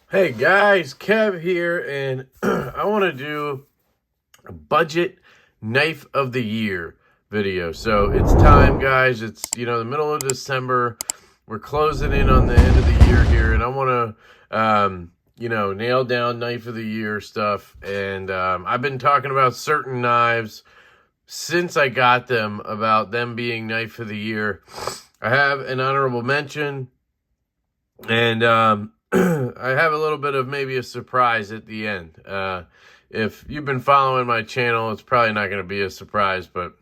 Hey guys, Kev here, and I want to do a budget knife of the year video. So it's time, guys. It's the middle of December. We're closing in on the end of the year here, and I want to nail down knife of the year stuff. And I've been talking about certain knives since I got them, about them being knife of the year. I have an honorable mention, and I have a little bit of maybe a surprise at the end. If you've been following my channel, it's probably not going to be a surprise, but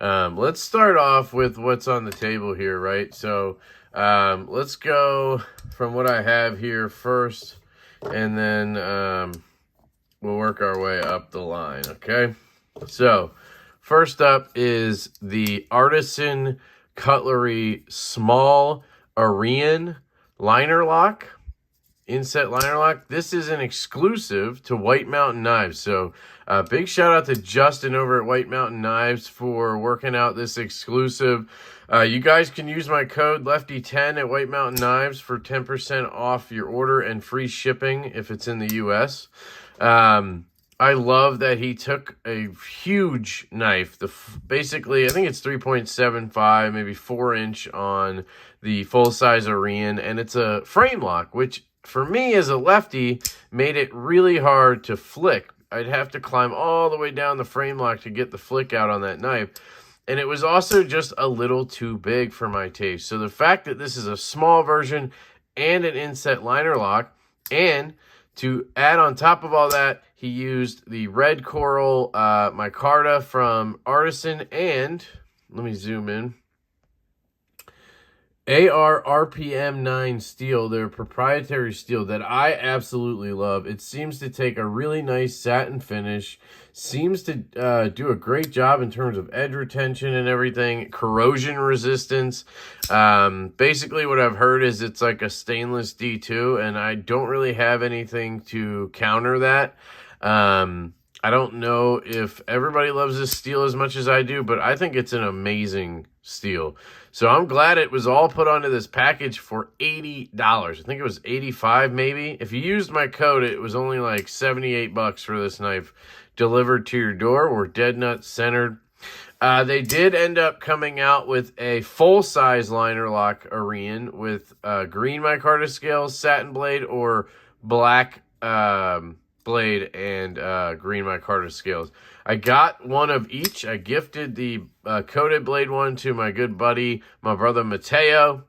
let's start off with what's on the table here, right? So let's go from what I have here first, and then we'll work our way up the line, okay? So first up is the Artisan Cutlery Small Arian Liner Lock. Inset liner lock. This is an exclusive to White Mountain Knives. So big shout out to Justin over at White Mountain Knives for working out this exclusive. You guys can use my code Lefty10 at White Mountain Knives for 10% off your order and free shipping if it's in the US. I love that he took a huge knife. Basically, I think it's 3.75, maybe 4-inch on the full-size Arian, and it's a frame lock, which for me as a lefty made it really hard to flick. I'd have to climb all the way down the frame lock to get the flick out on that knife. And it was also just a little too big for my taste. So the fact that this is a small version and an inset liner lock, and to add on top of all that, he used the red coral micarta from Artisan, and let me zoom in. AR-RPM 9 steel, their proprietary steel that I absolutely love. It seems to take a really nice satin finish, seems to do a great job in terms of edge retention and everything, corrosion resistance. Basically what I've heard is it's like a stainless D2, and I don't really have anything to counter that. I don't know if everybody loves this steel as much as I do, but I think it's an amazing steel. So I'm glad it was all put onto this package for $80. I think it was $85 maybe. If you used my code, it was only like $78 for this knife delivered to your door. We're dead nut centered. They did end up coming out with a full-size liner lock Arian with green micarta scales, satin blade, or black blade and green micarta scales. I got one of each. I gifted the coated blade one to my good buddy, my brother Mateo.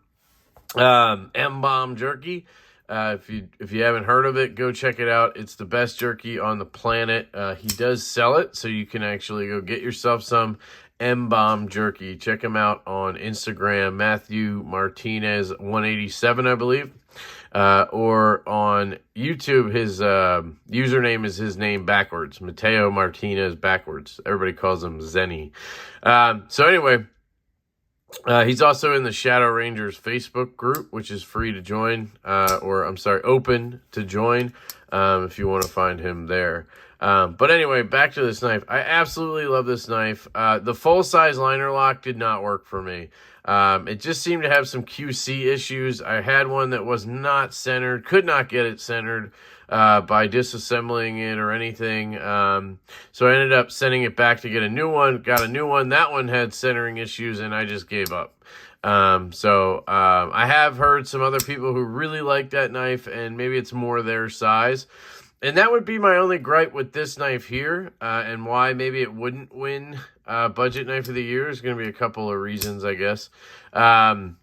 M-Bomb jerky. If you haven't heard of it, go check it out. It's the best jerky on the planet. He does sell it, so you can actually go get yourself some M-Bomb jerky. Check him out on Instagram, Matthew Martinez 187, I believe. Or on YouTube, his username is his name backwards. Mateo Martinez backwards. Everybody calls him Zenny. So anyway, he's also in the Shadow Rangers Facebook group, which is free to join, open to join, if you want to find him there. But anyway, back to this knife. I absolutely love this knife. The full-size liner lock did not work for me. It just seemed to have some QC issues. I had one that was not centered, could not get it centered by disassembling it or anything. So I ended up sending it back to get a new one, got a new one. That one had centering issues, and I just gave up. I have heard some other people who really like that knife, and maybe it's more their size. And that would be my only gripe with this knife here, and why maybe it wouldn't win Budget Knife of the Year. Is going to be a couple of reasons, I guess. I'm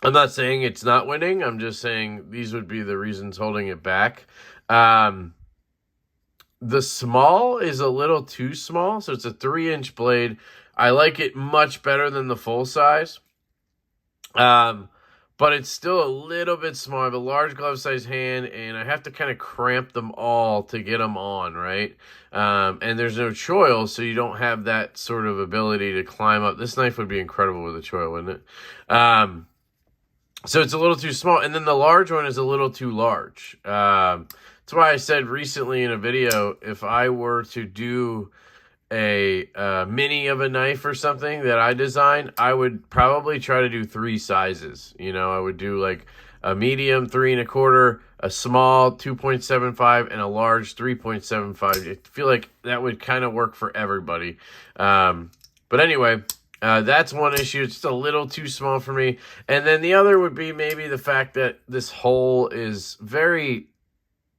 not saying it's not winning. I'm just saying these would be the reasons holding it back. The small is a little too small, so it's a 3-inch blade. I like it much better than the full size. But it's still a little bit small. I have a large glove-sized hand, and I have to kind of cramp them all to get them on, right? And there's no choil, so you don't have that sort of ability to climb up. This knife would be incredible with a choil, wouldn't it? So it's a little too small. And then the large one is a little too large. That's why I said recently in a video, if I were to do a mini of a knife or something that I design, I would probably try to do 3 sizes. You know, I would do like a medium 3 1/4, a small 2.75, and a large 3.75. I feel like that would kind of work for everybody. But anyway, that's one issue. It's just a little too small for me. And then the other would be maybe the fact that this hole is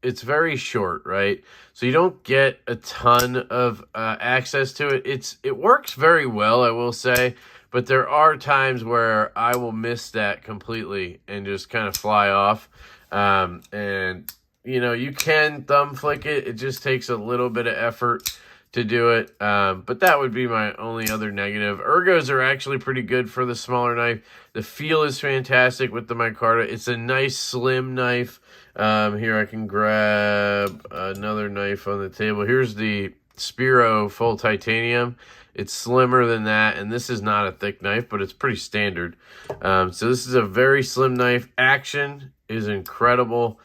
it's very short, right? So you don't get a ton of access to it. It works very well, I will say, but there are times where I will miss that completely and just kind of fly off. And, you know, you can thumb flick it. It just takes a little bit of effort to do it. But that would be my only other negative. Ergos are actually pretty good for the smaller knife. The feel is fantastic with the micarta. It's a nice slim knife. Here I can grab another knife on the table. Here's the Spiro full titanium. It's slimmer than that, and this is not a thick knife, but it's pretty standard. So this is a very slim knife. Action is incredible.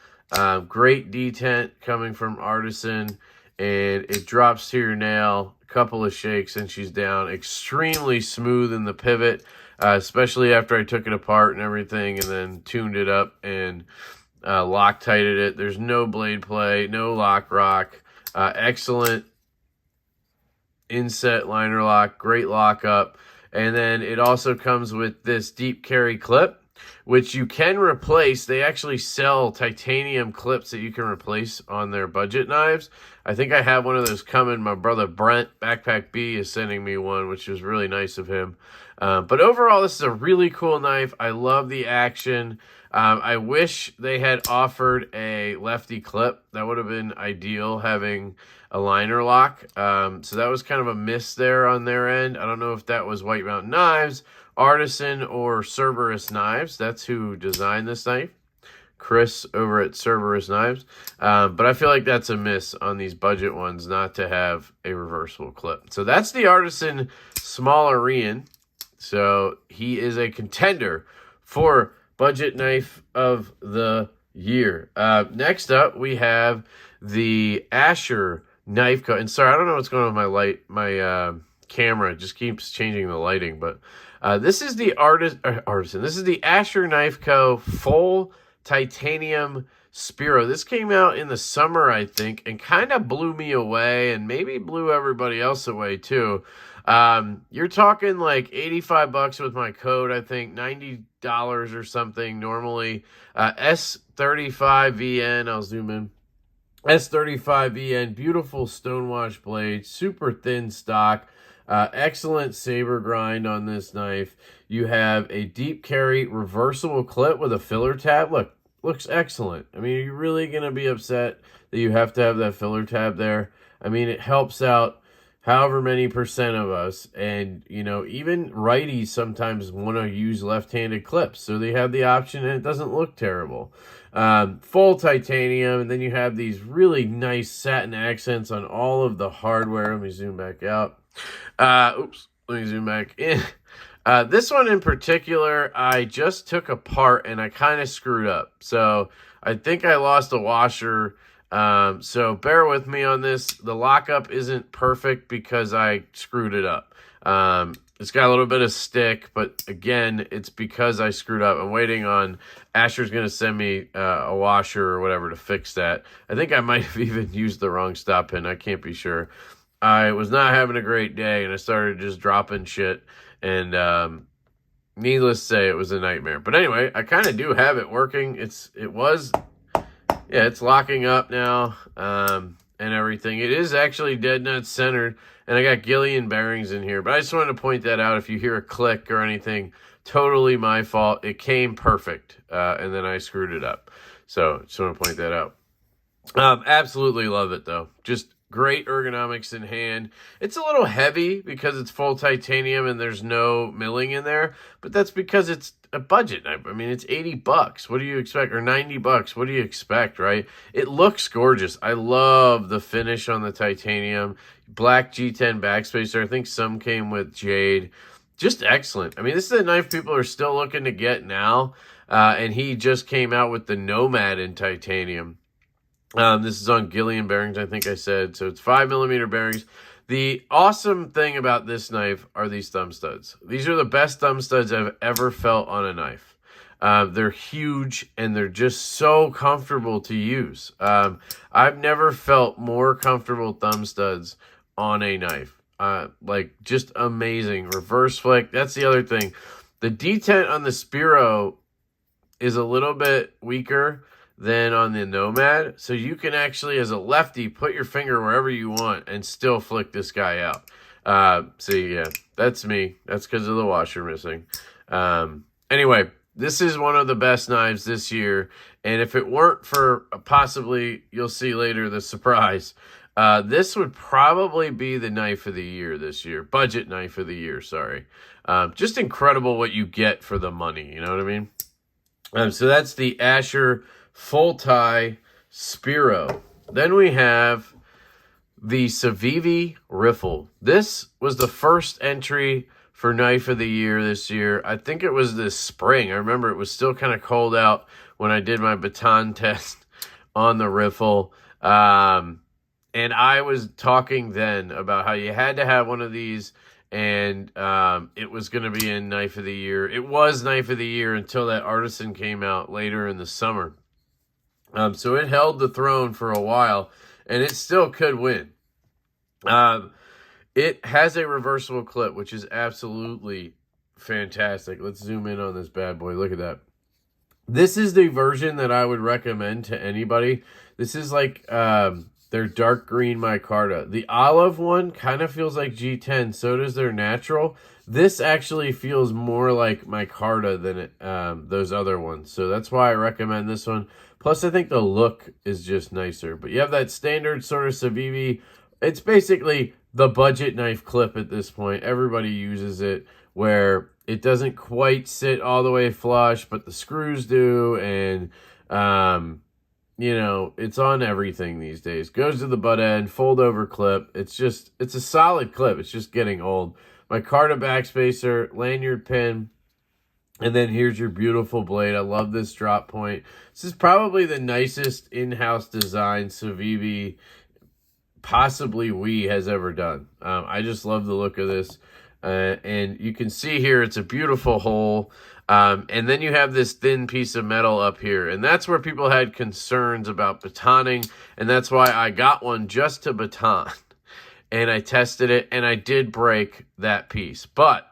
Great detent coming from Artisan, and it drops to your nail. A couple of shakes and she's down. Extremely smooth in the pivot, especially after I took it apart and everything and then tuned it up and Loctited it. There's no blade play, no lock rock. Excellent inset liner lock, great lockup. And then it also comes with this deep carry clip, which you can replace. They actually sell titanium clips that you can replace on their budget knives. I think I have one of those coming. My brother Brent, Backpack B, is sending me one, which is really nice of him. But overall, this is a really cool knife. I love the action. I wish they had offered a lefty clip. That would have been ideal, having a liner lock. So that was kind of a miss there on their end. I don't know if that was White Mountain Knives, Artisan, or Cerberus Knives. That's who designed this knife. Chris over at Cerberus Knives. But I feel like that's a miss on these budget ones, not to have a reversible clip. So that's the Artisan smaller Rian. So he is a contender for budget knife of the year. Next up, we have the Asher Knife Co. And sorry, I don't know what's going on with my light. My camera just keeps changing the lighting. But this is the Artisan. This is the Asher Knife Co. full titanium Spiro. This came out in the summer, I think, and kind of blew me away, and maybe blew everybody else away too. You're talking like $85 with my code, I think $90 or something normally. S35VN, I'll zoom in. S35VN, beautiful stonewash blade, super thin stock, excellent saber grind on this knife. You have a deep carry reversible clip with a filler tab. Look, looks excellent. I mean, are you really going to be upset that you have to have that filler tab there? I mean, it helps out however many percent of us, and you know, even righties sometimes want to use left-handed clips, so they have the option and it doesn't look terrible. Full titanium, and then you have these really nice satin accents on all of the hardware. Let me zoom back out. Oops, let me zoom back in. This one in particular, I just took apart and I kind of screwed up, so I think I lost a washer. So bear with me on this. The lockup isn't perfect because I screwed it up. It's got a little bit of stick, but again, it's because I screwed up. I'm waiting on Asher's going to send me a washer or whatever to fix that. I think I might have even used the wrong stop pin. I can't be sure. I was not having a great day, and I started just dropping shit, and needless to say, it was a nightmare. But anyway, I kind of do have it working. Yeah, it's locking up now, and everything. It is actually dead nut centered, and I got Gillian bearings in here. But I just wanted to point that out. If you hear a click or anything, totally my fault. It came perfect, and then I screwed it up. So just want to point that out. Absolutely love it, though. Just great ergonomics in hand. It's a little heavy because it's full titanium and there's no milling in there, but that's because it's a budget knife. I mean, it's $80. What do you expect? Or $90. What do you expect, right? It looks gorgeous. I love the finish on the titanium. Black G10 backspacer. I think some came with jade. Just excellent. I mean, this is a knife people are still looking to get now, and he just came out with the Nomad in titanium. This is on Gillian bearings, I think I said. So it's 5mm bearings. The awesome thing about this knife are these thumb studs. These are the best thumb studs I've ever felt on a knife. They're huge and they're just so comfortable to use. I've never felt more comfortable thumb studs on a knife. Like just amazing. Reverse flick. That's the other thing. The detent on the Spiro is a little bit weaker than on the Nomad. So you can actually, as a lefty, put your finger wherever you want and still flick this guy out. See, yeah, that's me. That's because of the washer missing. Anyway, this is one of the best knives this year. And if it weren't for possibly, you'll see later, the surprise, this would probably be the knife of the year this year. Budget knife of the year, sorry. Just incredible what you get for the money, you know what I mean? So that's the Asher Full Tie Spiro. Then we have the Civivi Riffle. This was the first entry for Knife of the Year this year. I think it was this spring. I remember it was still kind of cold out when I did my baton test on the Riffle. And I was talking then about how you had to have one of these, and it was going to be in Knife of the Year. It was Knife of the Year until that Artisan came out later in the summer. So it held the throne for a while, and it still could win. It has a reversible clip, which is absolutely fantastic. Let's zoom in on this bad boy. Look at that. This is the version that I would recommend to anybody. This is like their dark green micarta. The olive one kind of feels like G10. So does their natural. This actually feels more like micarta than those other ones. So that's why I recommend this one. Plus, I think the look is just nicer. But you have that standard sort of Civivi. It's basically the budget knife clip at this point. Everybody uses it, where it doesn't quite sit all the way flush, but the screws do. And, you know, it's on everything these days. Goes to the butt end, fold over clip. It's a solid clip. It's just getting old. Micarta backspacer, lanyard pin. And then here's your beautiful blade. I love this drop point. This is probably the nicest in-house design Civivi possibly we has ever done. I just love the look of this. And you can see here, it's a beautiful hole. And then you have this thin piece of metal up here. And that's where people had concerns about batoning. And that's why I got one just to baton. And I tested it, and I did break that piece. But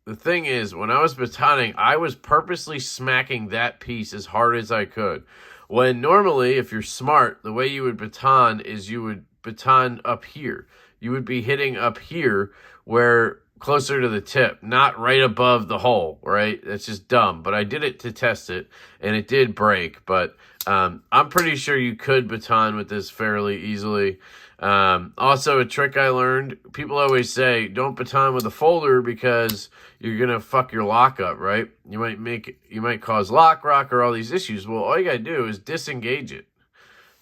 the thing is, when I was batoning, I was purposely smacking that piece as hard as I could. When normally, if you're smart, the way you would baton is you would baton up here. You would be hitting up here, where closer to the tip, not right above the hole, right? That's just dumb. But I did it to test it, and it did break. But I'm pretty sure you could baton with this fairly easily. Also, a trick I learned, people always say, don't baton with a folder because you're going to fuck your lock up, right? You might cause lock rock or all these issues. Well, all you got to do is disengage it.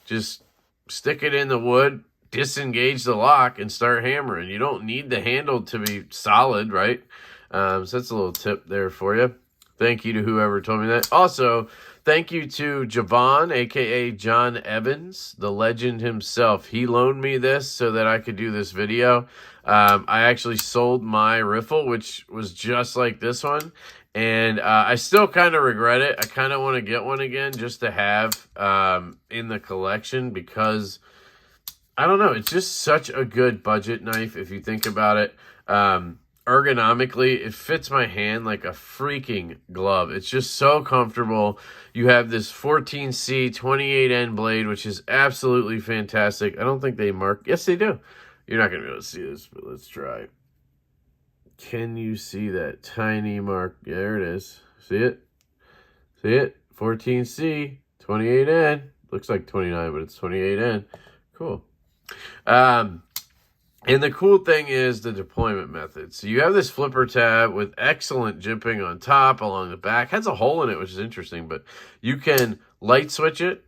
Just stick it in the wood, disengage the lock, and start hammering. You don't need the handle to be solid, right? So that's a little tip there for you. Thank you to whoever told me that. Also, thank you to Javon, a.k.a. John Evans, the legend himself. He loaned me this so that I could do this video. I actually sold my Riffle, which was just like this one. And I still kind of regret it. I kind of want to get one again just to have in the collection because, I don't know, it's just such a good budget knife if you think about it. Ergonomically, it fits my hand like a freaking glove. It's just so comfortable. You have this 14C 28N blade, which is absolutely fantastic. I don't think they mark. Yes, they do. You're not going to be able to see this, but let's try. Can you see that tiny mark? Yeah, there it is. See it? See it? 14C 28N. Looks like 29, but it's 28N. Cool. And the cool thing is the deployment method. So you have this flipper tab with excellent jimping on top, along the back. It has a hole in it, which is interesting, but you can light switch it.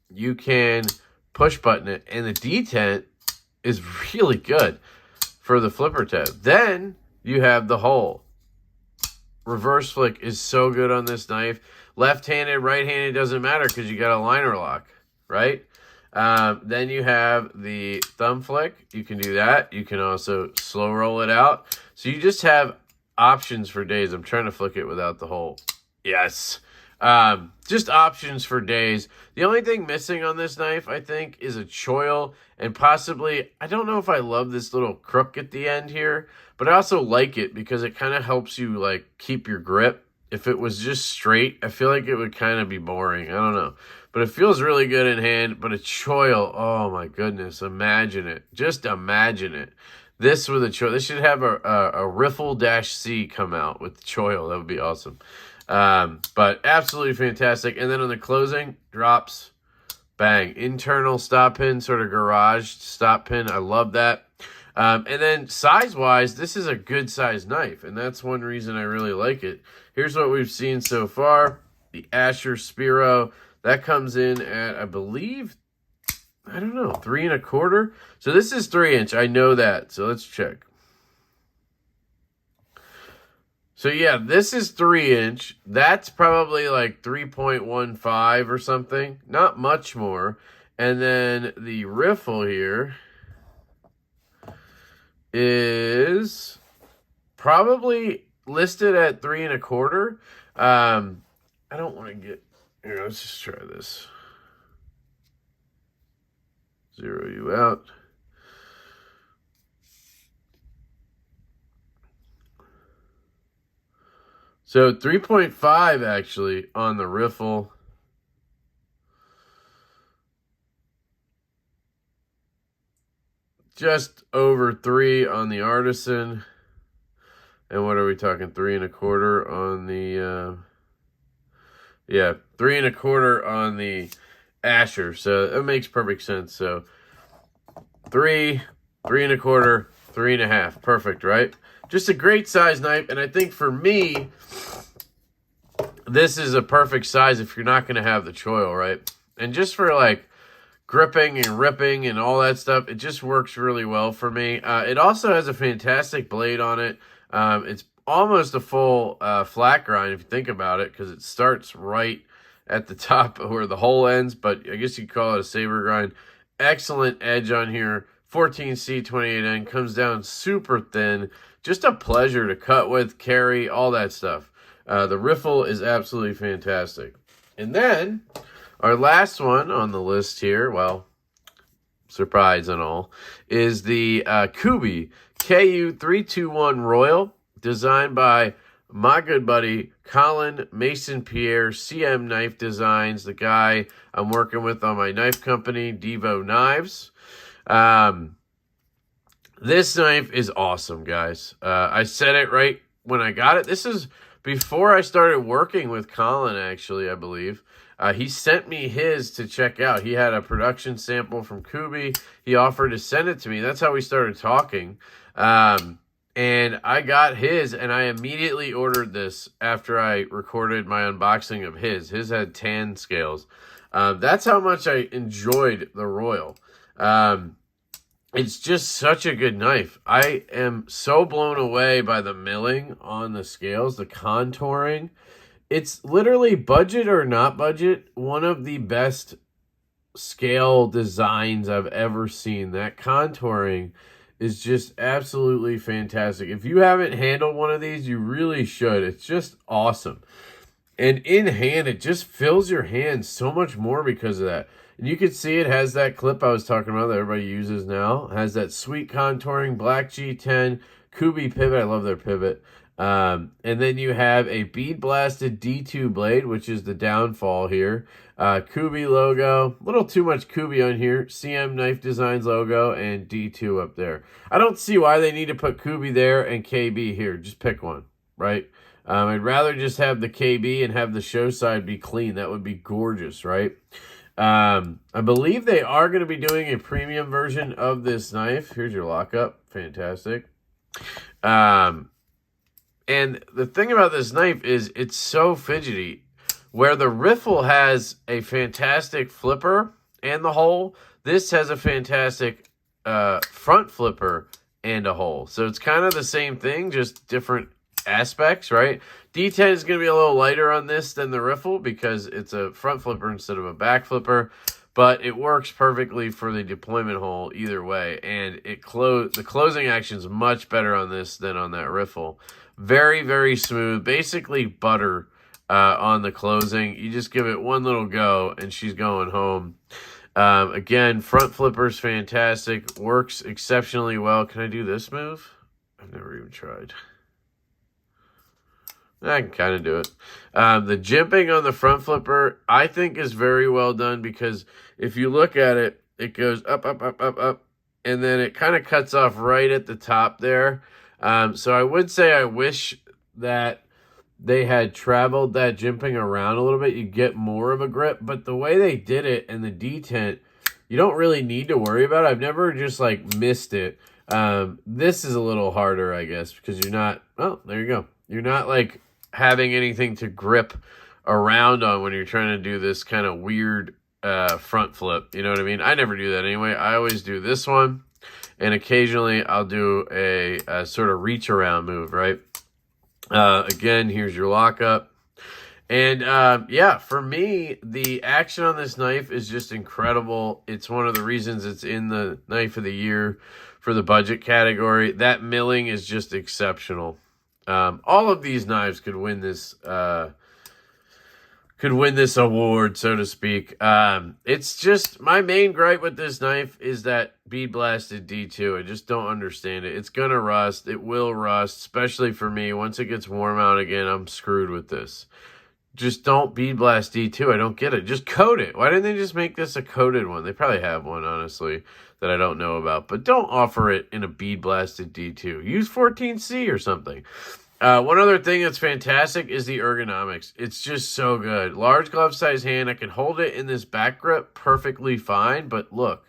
You can push button it. And the detent is really good for the flipper tab. Then you have the hole. Reverse flick is so good on this knife. Left-handed, right-handed, doesn't matter because you got a liner lock, right? Then you have the thumb flick. You can do that. You can also slow roll it out. So you just have options for days. I'm trying to flick it without the hole. Yes. Just options for days. The only thing missing on this knife, I think, is a choil, and possibly, I don't know if I love this little crook at the end here, but I also like it because it kind of helps you like keep your grip. If it was just straight, I feel like it would kind of be boring. I don't know. But it feels really good in hand. But a choil, oh my goodness, imagine it. Just imagine it. This with a choil. This should have a Riffle-C come out with the choil. That would be awesome. But absolutely fantastic. And then on the closing, drops, bang. Internal stop pin, sort of garage stop pin. I love that. And then size-wise, this is a good size knife, and that's one reason I really like it. Here's what we've seen so far. The Asher Spiro, that comes in at, I believe, I don't know, 3 1/4. So this is 3-inch. I know that. So let's check. So yeah, this is 3-inch. That's probably like 3.15 or something. Not much more. And then the riffle here is probably listed at 3 1/4. I don't want to get here. Let's just try this. Zero you out. So 3.5 actually on the riffle. Just over 3 on the Artisan. And what are we talking? 3 1/4 on the, yeah, 3 1/4 on the Asher. So it makes perfect sense. So 3, 3 1/4, 3 1/2. Perfect, right? Just a great size knife. And I think for me, this is a perfect size if you're not going to have the choil, right? And just for like gripping and ripping and all that stuff, it just works really well for me. It also has a fantastic blade on it. It's almost a full flat grind if you think about it, because it starts right at the top where the hole ends, but I guess you could call it a saber grind. Excellent edge on here. 14C 28N comes down super thin. Just a pleasure to cut with, carry, all that stuff. The riffle is absolutely fantastic. And then our last one on the list here, well, surprise and all, is the Kubi KU321 Royal, designed by my good buddy Colin Mason Pierre, CM Knife Designs, the guy I'm working with on my knife company, Devo Knives. This knife is awesome, guys. I said it right when I got it. This is before I started working with Colin, actually, I believe. He sent me his to check out. He had a production sample from Kubi. He offered to send it to me. That's how we started talking. And I got his, and I immediately ordered this after I recorded my unboxing of his. His had tan scales. That's how much I enjoyed the Royal. It's just such a good knife. I am so blown away by the milling on the scales, the contouring. It's literally, budget or not budget, one of the best scale designs I've ever seen. That contouring is just absolutely fantastic. If you haven't handled one of these, you really should. It's just awesome. And in hand, it just fills your hand so much more because of that. And you can see it has that clip I was talking about that everybody uses now. It has that sweet contouring, black G10, Kubi pivot. I love their pivot. And then you have a bead blasted D2 blade, which is the downfall here. Kubi logo, a little too much Kubi on here. CM Knife Designs logo and D2 up there. I don't see why they need to put Kubi there and KB here. Just pick one, right? I'd rather just have the KB and have the show side be clean. That would be gorgeous, right? I believe they are going to be doing a premium version of this knife. Here's your lockup. Fantastic. And the thing about this knife is it's so fidgety. Where the riffle has a fantastic flipper and the hole, this has a fantastic front flipper and a hole. So it's kind of the same thing, just different aspects, right? D10 is going to be a little lighter on this than the riffle because it's a front flipper instead of a back flipper. but it works perfectly for the deployment hole either way. And the closing action is much better on this than on that riffle. Very, very smooth. Basically butter on the closing. You just give it one little go, and she's going home. Again, front flipper's fantastic. Works exceptionally well. Can I do this move? I've never even tried. I can kind of do it. The jimping on the front flipper, I think, is very well done, because if you look at it, it goes up, up, up, up, up, and then it kind of cuts off right at the top there. So I would say I wish that they had traveled that jimping around a little bit. You get more of a grip, but the way they did it and the detent, you don't really need to worry about it. I've never just like missed it. This is a little harder, I guess, because you're not, oh, there you go. You're not like having anything to grip around on when you're trying to do this kind of weird front flip. You know what I mean? I never do that anyway. I always do this one, and occasionally I'll do a sort of reach around move, right? Again, here's your lockup. And yeah, for me, the action on this knife is just incredible. It's one of the reasons it's in the knife of the year for the budget category. That milling is just exceptional. All of these knives could win this award, so to speak. It's just, my main gripe with this knife is that bead blasted D2. I just don't understand it. It's gonna rust. It will rust, especially for me. Once it gets warm out again, I'm screwed with this. Just don't bead blast D2. I don't get it. Just coat it. Why didn't they just make this a coated one? They probably have one, honestly, that I don't know about. But don't offer it in a bead blasted D2. Use 14C or something. One other thing that's fantastic is the ergonomics. It's just so good. Large glove size hand. I can hold it in this back grip perfectly fine. But look,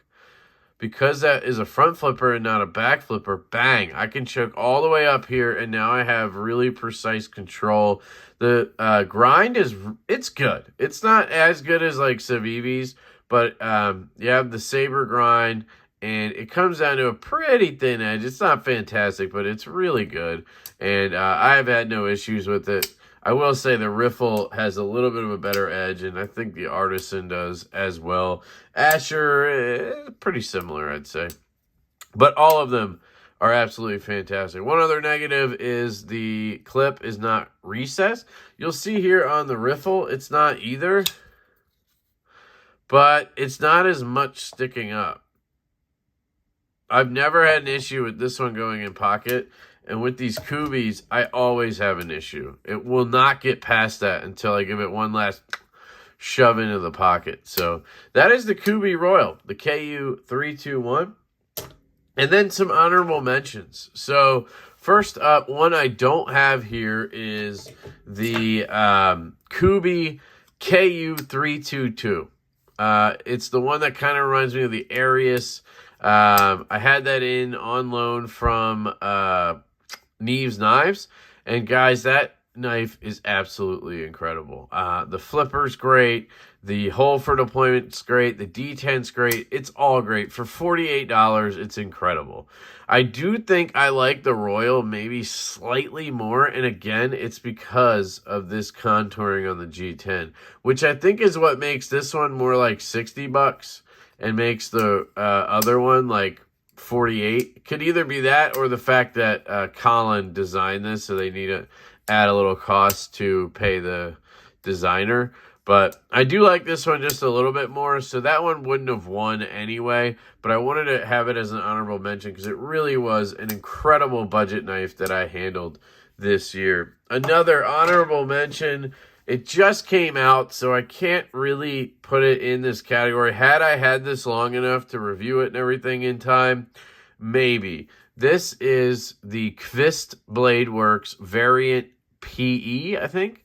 because that is a front flipper and not a back flipper, bang, I can choke all the way up here, and now I have really precise control. The grind it's good. It's not as good as like Civivi's, but you have the saber grind, and it comes down to a pretty thin edge. It's not fantastic, but it's really good, and I've had no issues with it. I will say the riffle has a little bit of a better edge, and I think the Artisan does as well. Asher, pretty similar, I'd say. But all of them are absolutely fantastic. One other negative is the clip is not recessed. You'll see here on the riffle, it's not either, but it's not as much sticking up. I've never had an issue with this one going in pocket. And with these Kubies, I always have an issue. It will not get past that until I give it one last shove into the pocket. So that is the Kubi Royal, the KU321. And then some honorable mentions. So first up, one I don't have here is the Kubi KU322. It's the one that kind of reminds me of the Arius. I had that on loan from Neves Knives, and guys, that knife is absolutely incredible. The flipper's great, the hole for deployment's great, the detent's great. It's all great. For $48, it's incredible. I do think I like the Royal maybe slightly more, and again, it's because of this contouring on the G10, which I think is what makes this one more like $60 and makes the other one like 48. Could either be that or the fact that Colin designed this, so they need to add a little cost to pay the designer. But I do like this one just a little bit more, so that one wouldn't have won anyway. But I wanted to have it as an honorable mention because it really was an incredible budget knife that I handled this year. Another honorable mention, it just came out, so I can't really put it in this category. Had I had this long enough to review it and everything in time, maybe. This is the Kvist Blade Works Variant PE, I think.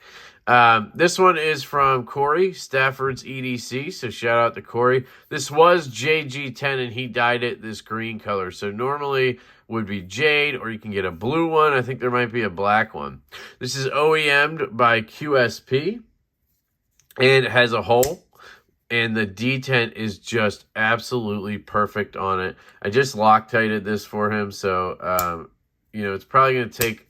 This one is from Corey, Stafford's EDC, so shout out to Corey. This was JG10, and he dyed it this green color. So normally would be jade, or you can get a blue one. I think there might be a black one. This is OEM'd by QSP, and it has a hole, and the detent is just absolutely perfect on it. I just Loctited this for him, so, you know, it's probably going to take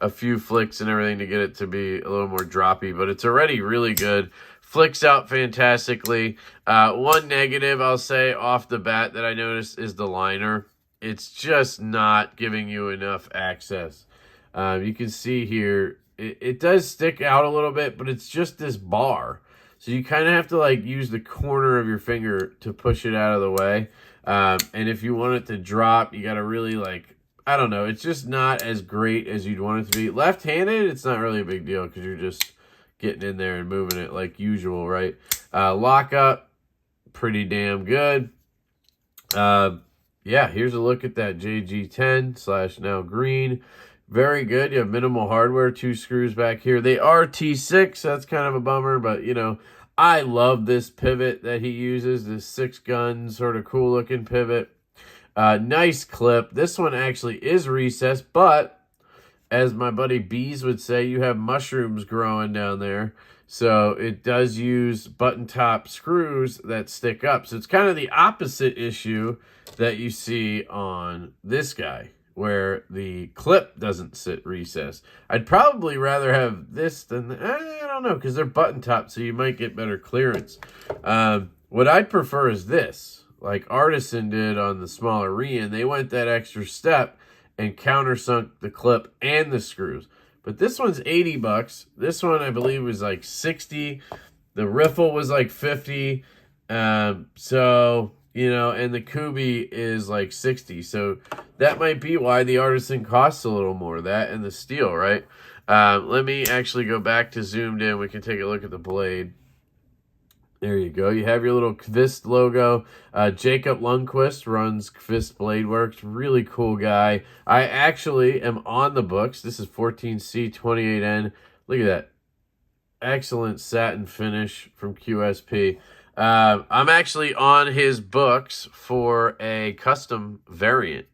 a few flicks and everything to get it to be a little more droppy, but it's already really good. flicks out fantastically. One negative I'll say off the bat that I noticed is the liner. It's just not giving you enough access. You can see here, it does stick out a little bit, but it's just this bar. So you kind of have to like use the corner of your finger to push it out of the way. And if you want it to drop, you got to really like, I don't know. It's just not as great as you'd want it to be. Left-handed, it's not really a big deal because you're just getting in there and moving it like usual, right? Lock up, pretty damn good. Yeah, here's a look at that JG10 / now green. Very good. You have minimal hardware, 2 screws back here. They are T6, so that's kind of a bummer, but, you know, I love this pivot that he uses, this 6-gun sort of cool-looking pivot. Nice clip. This one actually is recessed, but as my buddy Bees would say, you have mushrooms growing down there. So it does use button top screws that stick up. So it's kind of the opposite issue that you see on this guy, where the clip doesn't sit recessed. I'd probably rather have this than, I don't know, because they're button top, so you might get better clearance. What I'd prefer is this, like Artisan did on the smaller Rian. They went that extra step and countersunk the clip and the screws. But this one's 80 bucks. This one, I believe, was like 60. The riffle was like 50. So, you know, and the Kubi is like 60. So that might be why the Artisan costs a little more. That and the steel, right? Let me actually go back to zoomed in. We can take a look at the blade. There you go. You have your little Kvist logo. Jacob Lundquist runs Kvist Blade Works. Really cool guy. I actually am on the books. This is 14C28N. Look at that. Excellent satin finish from QSP. I'm actually on his books for a custom variant.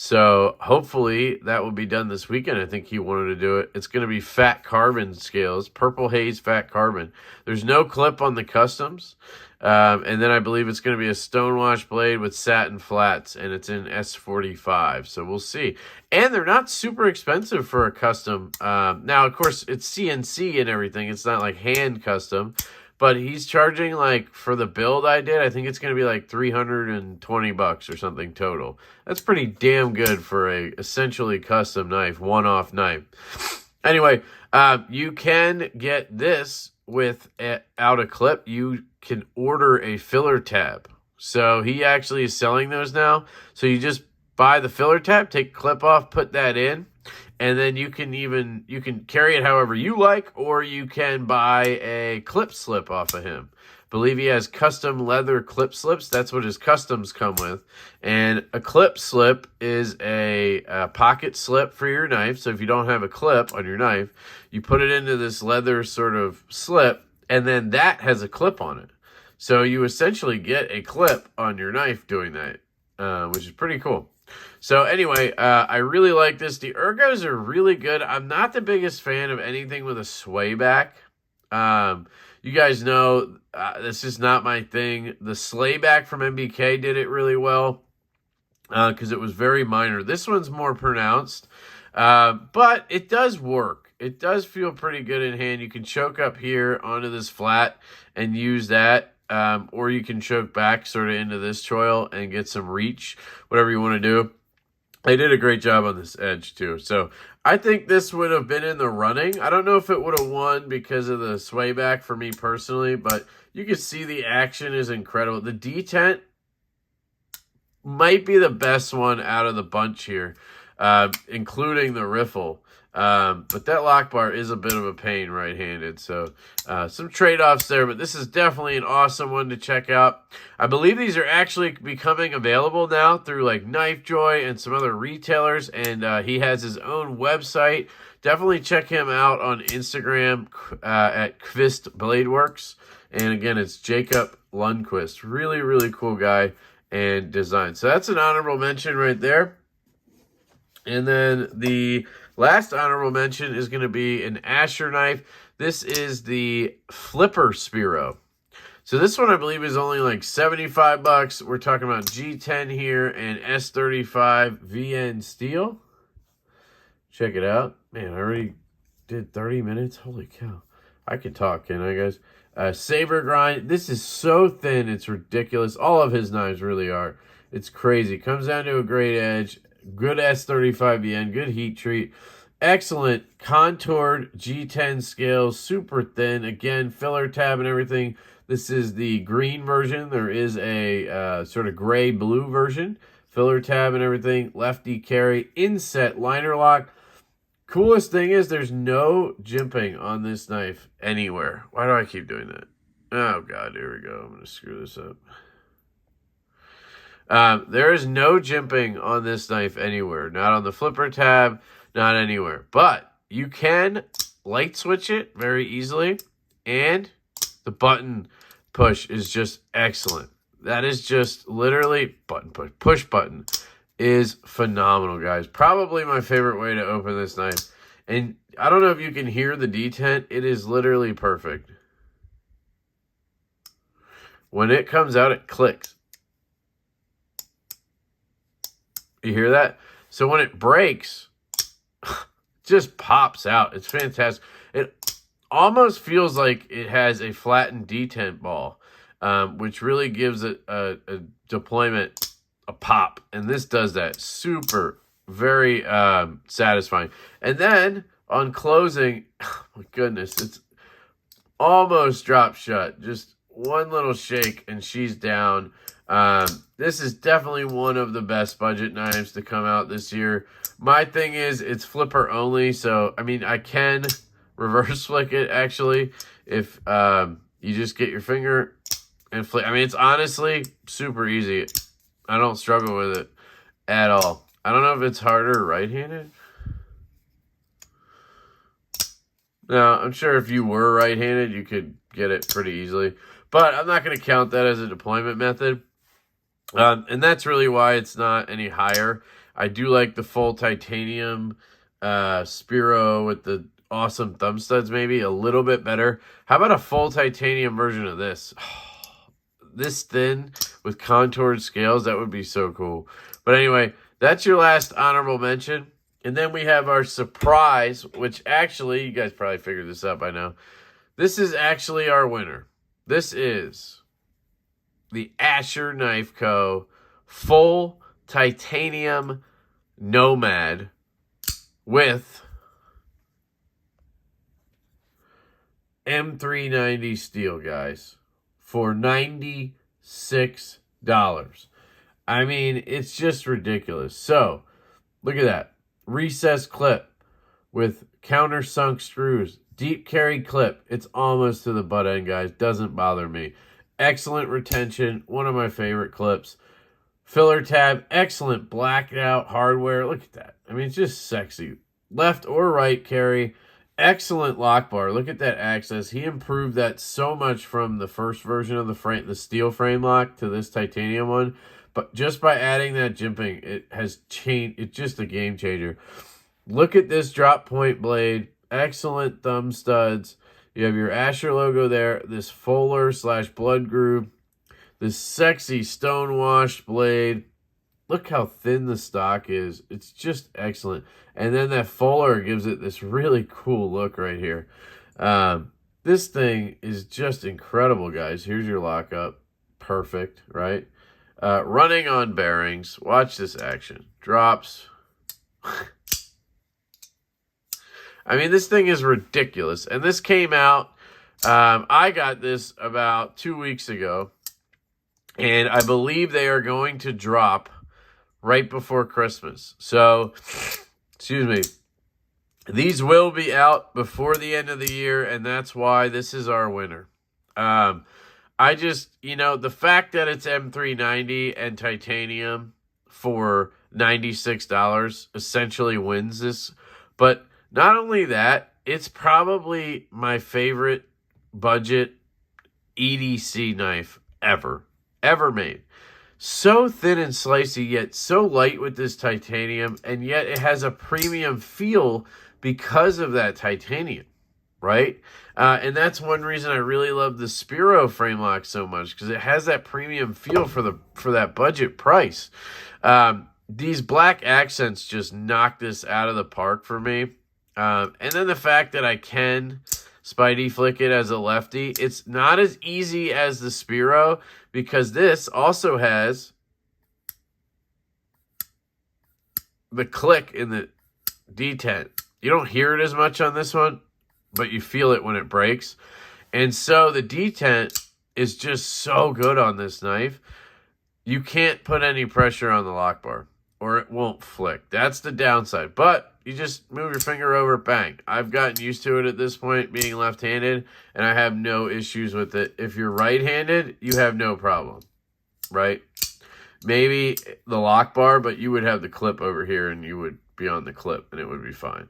So hopefully that will be done this weekend. I think he wanted to do it. It's going to be fat carbon scales, purple haze fat carbon. There's no clip on the customs. And then I believe it's going to be a stonewash blade with satin flats, and it's in S45. So we'll see. And they're not super expensive for a custom. Now, of course, it's CNC and everything. It's not like hand custom. But he's charging, like, for the build I did, I think it's going to be like 320 bucks or something total. That's pretty damn good for a essentially custom knife, one-off knife. Anyway, you can get this without a clip. You can order a filler tab. So he actually is selling those now. So you just buy the filler tab, take the clip off, put that in. And then you can carry it however you like, or you can buy a clip slip off of him. Believe he has custom leather clip slips. That's what his customs come with. And a clip slip is a pocket slip for your knife. So if you don't have a clip on your knife, you put it into this leather sort of slip, and then that has a clip on it. So you essentially get a clip on your knife doing that, which is pretty cool. So anyway, I really like this. The ergos are really good. I'm not the biggest fan of anything with a sway back. You guys know this is not my thing. The slayback from MBK did it really well because it was very minor. This one's more pronounced, but it does work. It does feel pretty good in hand. You can choke up here onto this flat and use that. Or you can choke back sort of into this choil and get some reach, whatever you want to do. They did a great job on this edge too. So I think this would have been in the running. I don't know if it would have won because of the sway back for me personally, but you can see the action is incredible. The detent might be the best one out of the bunch here, including the riffle. But that lock bar is a bit of a pain right-handed. So some trade-offs there, but this is definitely an awesome one to check out. I believe these are actually becoming available now through like Knife Joy and some other retailers, and he has his own website. Definitely check him out on Instagram at Kvist Blade Works. And again, it's Jacob Lundquist. Really, really cool guy and design. So that's an honorable mention right there. And then the last honorable mention is going to be an Asher knife. This is the Flipper Spiro. So this one I believe is only like 75 bucks. We're talking about G10 here and S35 VN steel. Check it out. Man, I already did 30 minutes. Holy cow. I can talk, can I, guys? Saber grind. This is so thin, it's ridiculous. All of his knives really are. It's crazy. Comes down to a great edge. Good S35 yen. Good heat treat. Excellent contoured G10 scales. Super thin. Again, filler tab and everything. This is the green version. There is a sort of gray-blue version. Filler tab and everything. Lefty carry. Inset liner lock. Coolest thing is there's no jimping on this knife anywhere. Why do I keep doing that? Oh, God, here we go. I'm going to screw this up. There is no jimping on this knife anywhere. Not on the flipper tab, not anywhere. But you can light switch it very easily, and the button push is just excellent. That is just literally button push button is phenomenal, guys. Probably my favorite way to open this knife. And I don't know if you can hear the detent. It is literally perfect. When it comes out, it clicks. You hear that? So when it breaks, it just pops out. It's fantastic. It almost feels like it has a flattened detent ball, which really gives it a deployment a pop, and this does that. Super, very satisfying. And then on closing, oh my goodness, it's almost drop shut. Just one little shake and she's down. This is definitely one of the best budget knives to come out this year. My thing is it's flipper only, so I mean I can reverse flick it actually if you just get your finger and flick. I mean, it's honestly super easy. I don't struggle with it at all. I don't know if it's harder right-handed. No, I'm sure if you were right-handed, you could get it pretty easily. But I'm not going to count that as a deployment method. And that's really why it's not any higher. I do like the full titanium Spiro with the awesome thumb studs, maybe a little bit better. How about a full titanium version of this? This thin with contoured scales, that would be so cool. But anyway, that's your last honorable mention. And then we have our surprise, which actually, you guys probably figured this out by now. This is actually our winner. This is the Asher Knife Co. full titanium Nomad with M390 steel, guys, for $96. I mean, it's just ridiculous. So, look at that. Recessed clip with countersunk screws. Deep carry clip. It's almost to the butt end, guys. Doesn't bother me. Excellent retention. One of my favorite clips. Filler tab. Excellent blacked out hardware. Look at that. I mean, it's just sexy. Left or right carry. Excellent lock bar. Look at that access. He improved that so much from the first version of the frame, the steel frame lock, to this titanium one. But just by adding that jimping, it has changed. It's just a game changer. Look at this drop point blade. Excellent thumb studs. You have your Asher logo there. This Fuller / blood groove. This sexy stone-washed blade. Look how thin the stock is. It's just excellent. And then that Fuller gives it this really cool look right here. This thing is just incredible, guys. Here's your lockup. Perfect, right? Running on bearings. Watch this action. Drops. I mean, this thing is ridiculous. And this came out, I got this about 2 weeks ago. And I believe they are going to drop right before Christmas. So, excuse me. These will be out before the end of the year, and that's why this is our winner. I just, you know, the fact that it's M390 and titanium for $96 essentially wins this. But not only that, it's probably my favorite budget EDC knife ever made. So thin and slicey, yet so light with this titanium, and yet it has a premium feel because of that titanium, right? And that's one reason I really love the Spiro frame lock so much, because it has that premium feel for that budget price. These black accents just knock this out of the park for me. And then the fact that I can Spidey flick it as a lefty. It's not as easy as the Spiro because this also has the click in the detent. You don't hear it as much on this one, but you feel it when it breaks. And so the detent is just so good on this knife. You can't put any pressure on the lock bar or it won't flick. That's the downside. But you just move your finger over, bang. I've gotten used to it at this point, being left-handed, and I have no issues with it. If you're right-handed, you have no problem, right? Maybe the lock bar, but you would have the clip over here, and you would be on the clip, and it would be fine.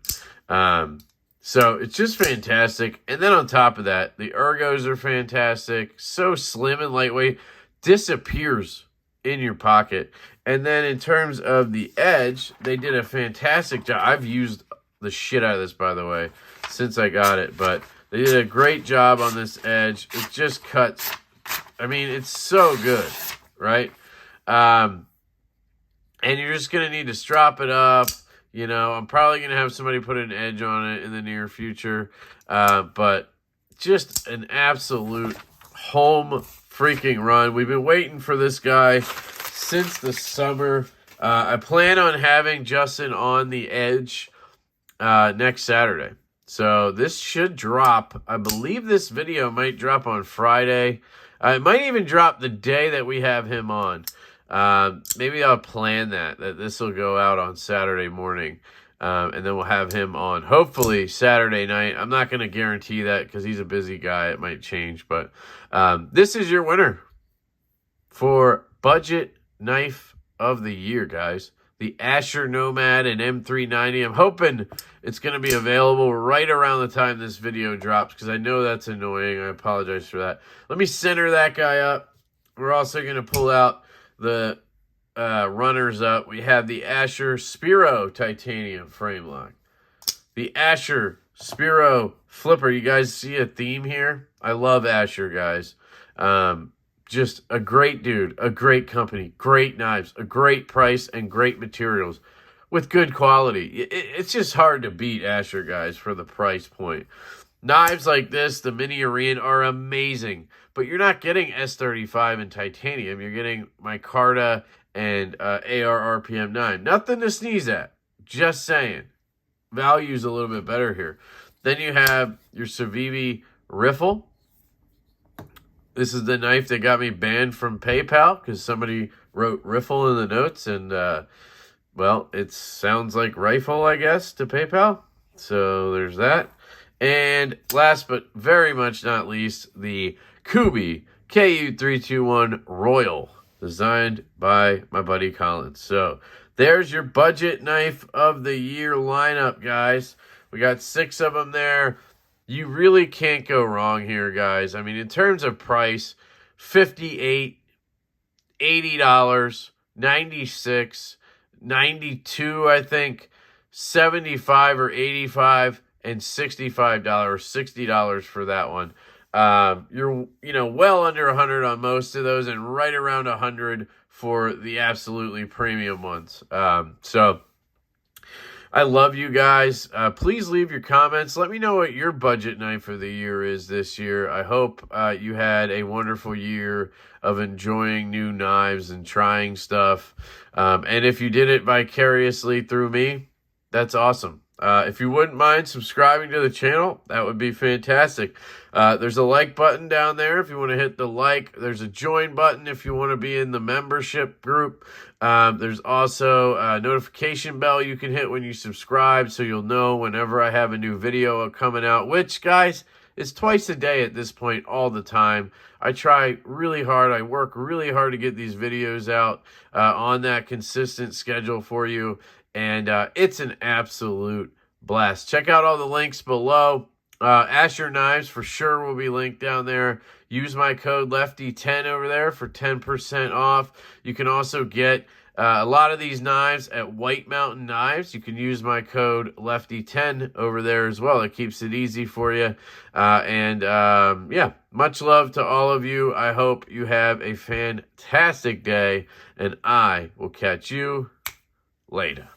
So it's just fantastic. And then on top of that, the ergos are fantastic. So slim and lightweight. Disappears in your pocket. And then in terms of the edge, they did a fantastic job. I've used the shit out of this, by the way, since I got it. But they did a great job on this edge. It just cuts. I mean, it's so good, right? And you're just going to need to strop it up. You know, I'm probably going to have somebody put an edge on it in the near future. But just an absolute home freaking run. We've been waiting for this guy since the summer. I plan on having Justin on the edge next Saturday. So this should drop. I believe this video might drop on Friday. It might even drop the day that we have him on. Maybe I'll plan that this will go out on Saturday morning. And then we'll have him on hopefully Saturday night. I'm not going to guarantee that because he's a busy guy. It might change. But this is your winner for budget knife of the year, guys. The Asher Nomad and M390. I'm hoping it's going to be available right around the time this video drops because I know that's annoying. I apologize for that. Let me center that guy up. We're also going to pull out the runners up. We have the Asher Spiro titanium frame lock. The Asher Spiro flipper. You guys see a theme here? I love Asher, guys. Just a great dude, a great company, great knives, a great price, and great materials with good quality. It's just hard to beat Asher, guys, for the price point. Knives like this, the Mini Arian, are amazing, but you're not getting S35 in titanium. You're getting micarta and AR RPM 9. Nothing to sneeze at. Just saying. Value's a little bit better here. Then you have your Civivi Riffle. This is the knife that got me banned from PayPal because somebody wrote riffle in the notes. And, well, it sounds like rifle, I guess, to PayPal. So there's that. And last but very much not least, the Kubi KU321 Royal, designed by my buddy Colin. So there's your budget knife of the year lineup, guys. We got 6 of them there. You really can't go wrong here, guys. I mean, in terms of price, $58, $80, $96, $92, I think, $75 or $85, and $65, $60 for that one. You're well under $100 on most of those, and right around $100 for the absolutely premium ones. So I love you guys. Please leave your comments. Let me know what your budget knife of the year is this year. I hope you had a wonderful year of enjoying new knives and trying stuff. And if you did it vicariously through me, that's awesome. If you wouldn't mind subscribing to the channel, that would be fantastic. There's a like button down there if you want to hit the like. There's a join button if you want to be in the membership group. There's also a notification bell you can hit when you subscribe so you'll know whenever I have a new video coming out, which, guys, is twice a day at this point, all the time. I try really hard. I work really hard to get these videos out on that consistent schedule for you. And it's an absolute blast. Check out all the links below. Asher Knives for sure will be linked down there. Use my code LEFTY10 over there for 10% off. You can also get a lot of these knives at White Mountain Knives. You can use my code LEFTY10 over there as well. It keeps it easy for you. Yeah, much love to all of you. I hope you have a fantastic day, and I will catch you later.